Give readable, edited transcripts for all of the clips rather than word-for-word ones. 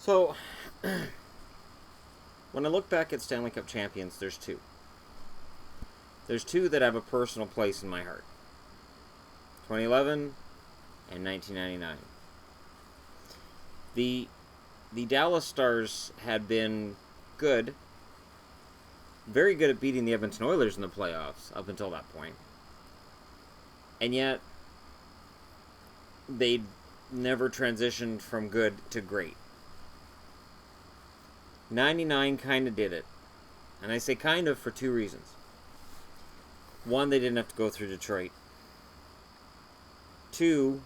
So, when I look back at Stanley Cup champions, there's two. There's two that have a personal place in my heart. 2011 and 1999. The Dallas Stars had been good, very good at beating the Edmonton Oilers in the playoffs up until that point. And yet, they'd never transitioned from good to great. 99 kind of did it. And I say kind of for two reasons. One, they didn't have to go through Detroit. Two,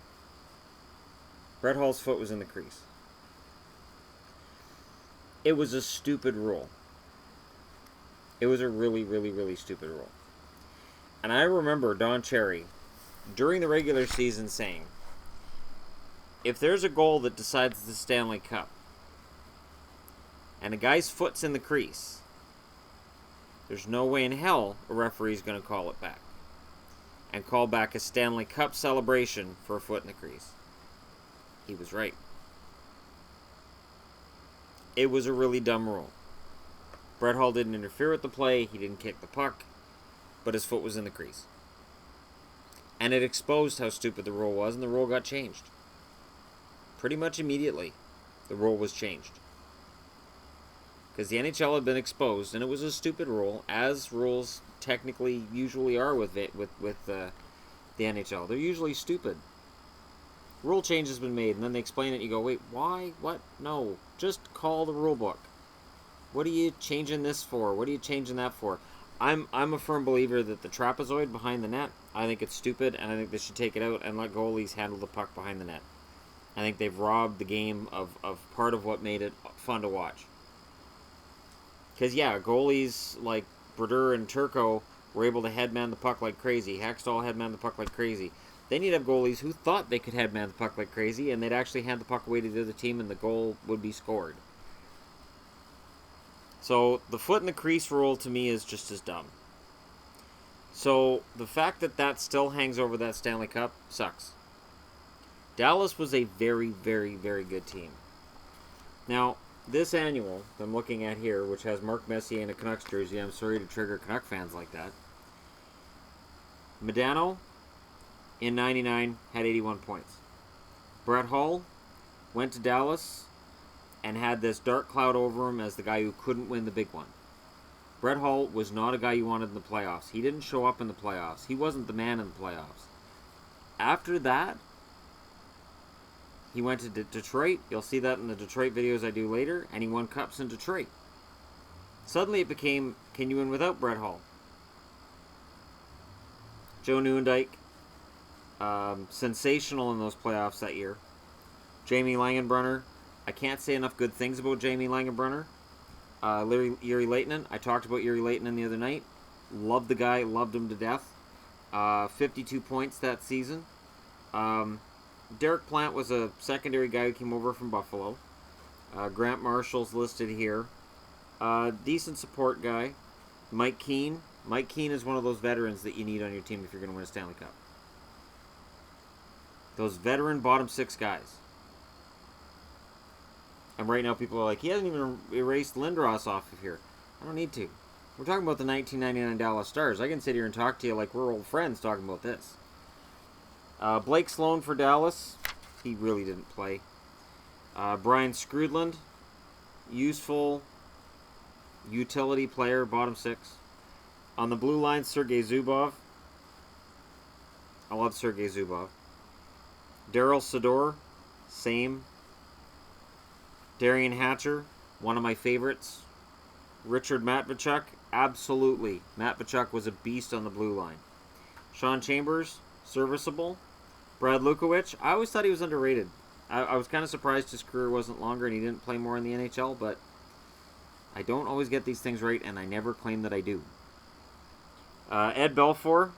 Brett Hull's foot was in the crease. It was a stupid rule. It was a really, really, really stupid rule. And I remember Don Cherry, during the regular season, saying, if there's a goal that decides the Stanley Cup, and a guy's foot's in the crease, there's no way in hell a referee's going to call it back. And call back a Stanley Cup celebration for a foot in the crease. He was right. It was a really dumb rule. Brett Hull didn't interfere with the play, he didn't kick the puck, but his foot was in the crease. And it exposed how stupid the rule was, and the rule got changed. Pretty much immediately, the rule was changed. Because the NHL had been exposed, and it was a stupid rule, as rules technically usually are with the NHL. They're usually stupid. Rule change has been made, and then they explain it, and you go, wait, why? What? No. Just call the rule book. What are you changing this for? What are you changing that for? I'm a firm believer that the trapezoid behind the net, I think it's stupid, and I think they should take it out and let goalies handle the puck behind the net. I think they've robbed the game of part of what made it fun to watch. Because, yeah, goalies like Brodeur and Turco were able to headman the puck like crazy. Hextall headman the puck like crazy. Then you'd have goalies who thought they could headman the puck like crazy, and they'd actually hand the puck away to the other team, and the goal would be scored. So, the foot in the crease rule, to me, is just as dumb. So, the fact that that still hangs over that Stanley Cup sucks. Dallas was a very, very, very good team. Now, this annual that I'm looking at here, which has Mark Messier in a Canucks jersey, I'm sorry to trigger Canuck fans like that. Modano, in 99, had 81 points. Brett Hull went to Dallas and had this dark cloud over him as the guy who couldn't win the big one. Brett Hull was not a guy you wanted in the playoffs. He didn't show up in the playoffs. He wasn't the man in the playoffs. After that, he went to Detroit. You'll see that in the Detroit videos I do later. And he won cups in Detroit. Suddenly it became, can you win without Brett Hull? Joe Nieuwendyk, sensational in those playoffs that year. Jamie Langenbrunner, I can't say enough good things about Jamie Langenbrunner. Yuri Lehtinen, I talked about Yuri Lehtinen the other night. Loved the guy, loved him to death. 52 points that season. Derrick Plant was a secondary guy who came over from Buffalo. Grant Marshall's listed here. Decent support guy. Mike Keane. Mike Keane is one of those veterans that you need on your team if you're going to win a Stanley Cup. Those veteran bottom six guys. And right now people are like, he hasn't even erased Lindros off of here. I don't need to. We're talking about the 1999 Dallas Stars. I can sit here and talk to you like we're old friends talking about this. Blake Sloan for Dallas. He really didn't play. Brian Skrudland. Useful utility player, bottom six. On the blue line, Sergei Zubov. I love Sergei Zubov. Daryl Sador, same. Darian Hatcher, one of my favorites. Richard Matvechuk, absolutely. Matvechuk was a beast on the blue line. Sean Chambers, serviceable. Brad Lukowicz, I always thought he was underrated. I was kind of surprised his career wasn't longer and he didn't play more in the NHL, but I don't always get these things right, and I never claim that I do. Ed Belfour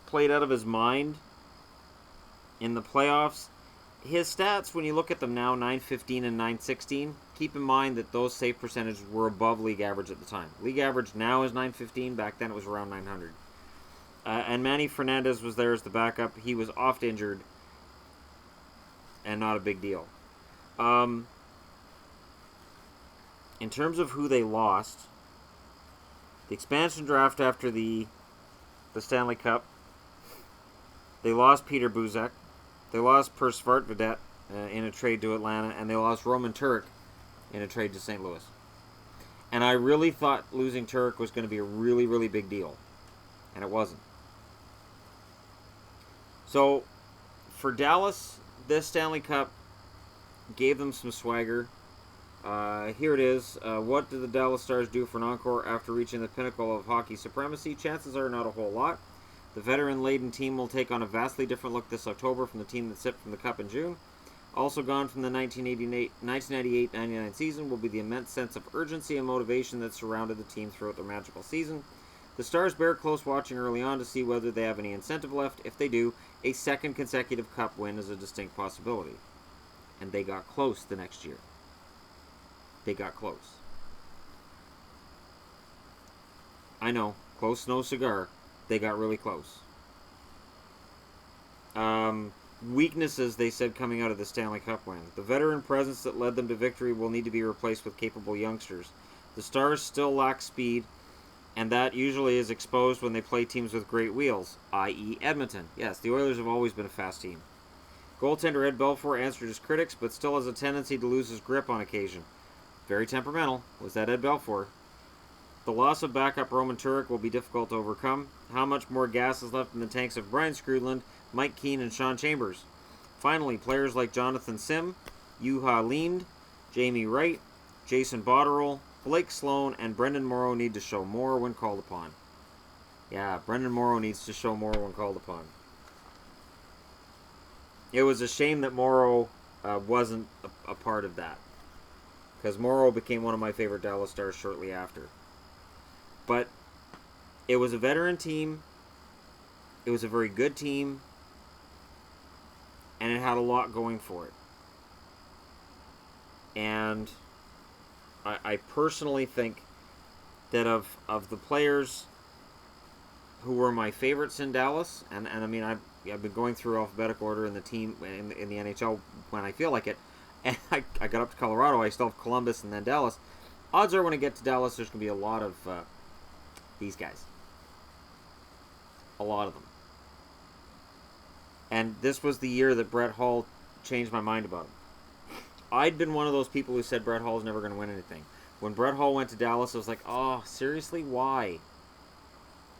played out of his mind in the playoffs. His stats, when you look at them now, 915 and 916, keep in mind that those save percentages were above league average at the time. League average now is 915. Back then it was around 900. And Manny Fernandez was there as the backup. He was oft injured and not a big deal. in terms of who they lost, the expansion draft after the Stanley Cup, they lost Peter Buzek, they lost Persvart Vedet in a trade to Atlanta, and they lost Roman Turek in a trade to St. Louis. And I really thought losing Turek was going to be a really, really big deal. And it wasn't. So, for Dallas, this Stanley Cup gave them some swagger. Here it is. What did the Dallas Stars do for an encore after reaching the pinnacle of hockey supremacy? Chances are not a whole lot. The veteran-laden team will take on a vastly different look this October from the team that sipped from the Cup in June. Also gone from the 1998-99 season will be the immense sense of urgency and motivation that surrounded the team throughout their magical season. The Stars bear close watching early on to see whether they have any incentive left. If they do, a second consecutive Cup win is a distinct possibility. And they got close the next year. They got close. I know, close no cigar. They got really close. Weaknesses, they said, coming out of the Stanley Cup win. The veteran presence that led them to victory will need to be replaced with capable youngsters. The Stars still lack speed, and that usually is exposed when they play teams with great wheels, i.e. Edmonton. Yes, the Oilers have always been a fast team. Goaltender Ed Belfour answered his critics, but still has a tendency to lose his grip on occasion. Very temperamental, was that Ed Belfour. The loss of backup Roman Turek will be difficult to overcome. How much more gas is left in the tanks of Brian Skrudland, Mike Keane, and Sean Chambers? Finally, players like Jonathan Sim, Juha Lind, Jamie Wright, Jason Botterill, Blake Sloan, and Brendan Morrow need to show more when called upon. Yeah, Brendan Morrow needs to show more when called upon. It was a shame that Morrow wasn't a part of that, because Morrow became one of my favorite Dallas Stars shortly after. But it was a veteran team. It was a very good team. And it had a lot going for it. And I personally think that of the players who were my favorites in Dallas, and I mean, I've been going through alphabetical order in the team in the NHL when I feel like it. And I got up to Colorado. I still have Columbus and then Dallas. Odds are when I get to Dallas, there's going to be a lot of these guys. A lot of them. And this was the year that Brett Hull changed my mind about him. I'd been one of those people who said Brett Hull's never going to win anything. When Brett Hull went to Dallas, I was like, oh, seriously, why?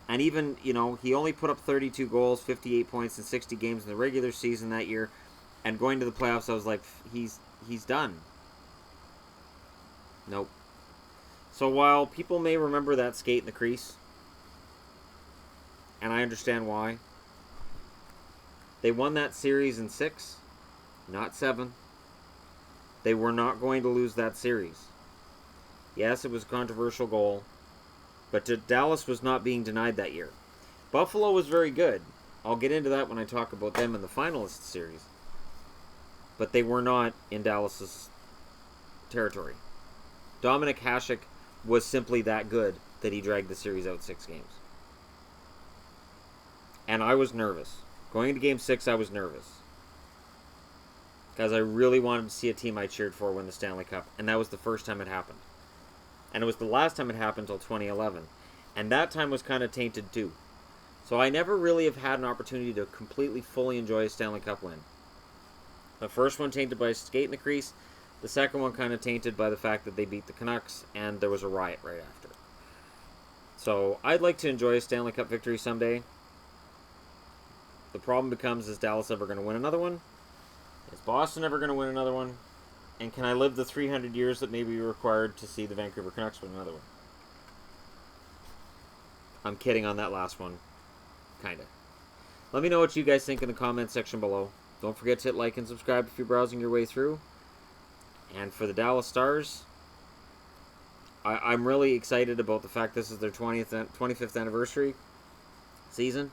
And even, he only put up 32 goals, 58 points in 60 games in the regular season that year. And going to the playoffs, I was like, he's done. Nope. So while people may remember that skate in the crease, and I understand why, they won that series in 6, not 7. They were not going to lose that series. Yes, it was a controversial goal, but Dallas was not being denied that year. Buffalo was very good. I'll get into that when I talk about them in the finalist series. But they were not in Dallas's territory. Dominik Hasek was simply that good that he dragged the series out 6 games. And I was nervous. Going into Game 6, I was nervous. Because I really wanted to see a team I cheered for win the Stanley Cup. And that was the first time it happened. And it was the last time it happened until 2011. And that time was kind of tainted too. So I never really have had an opportunity to completely, fully enjoy a Stanley Cup win. The first one tainted by a skate in the crease. The second one kind of tainted by the fact that they beat the Canucks and there was a riot right after. So I'd like to enjoy a Stanley Cup victory someday. The problem becomes, is Dallas ever going to win another one? Is Boston ever going to win another one? And can I live the 300 years that may be required to see the Vancouver Canucks win another one? I'm kidding on that last one. Kinda. Let me know what you guys think in the comment section below. Don't forget to hit like and subscribe if you're browsing your way through. And for the Dallas Stars, I'm really excited about the fact this is their 25th anniversary season.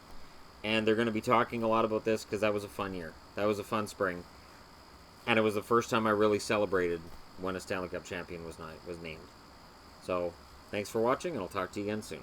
And they're going to be talking a lot about this because that was a fun year. That was a fun spring. And it was the first time I really celebrated when a Stanley Cup champion was named. So, thanks for watching, and I'll talk to you again soon.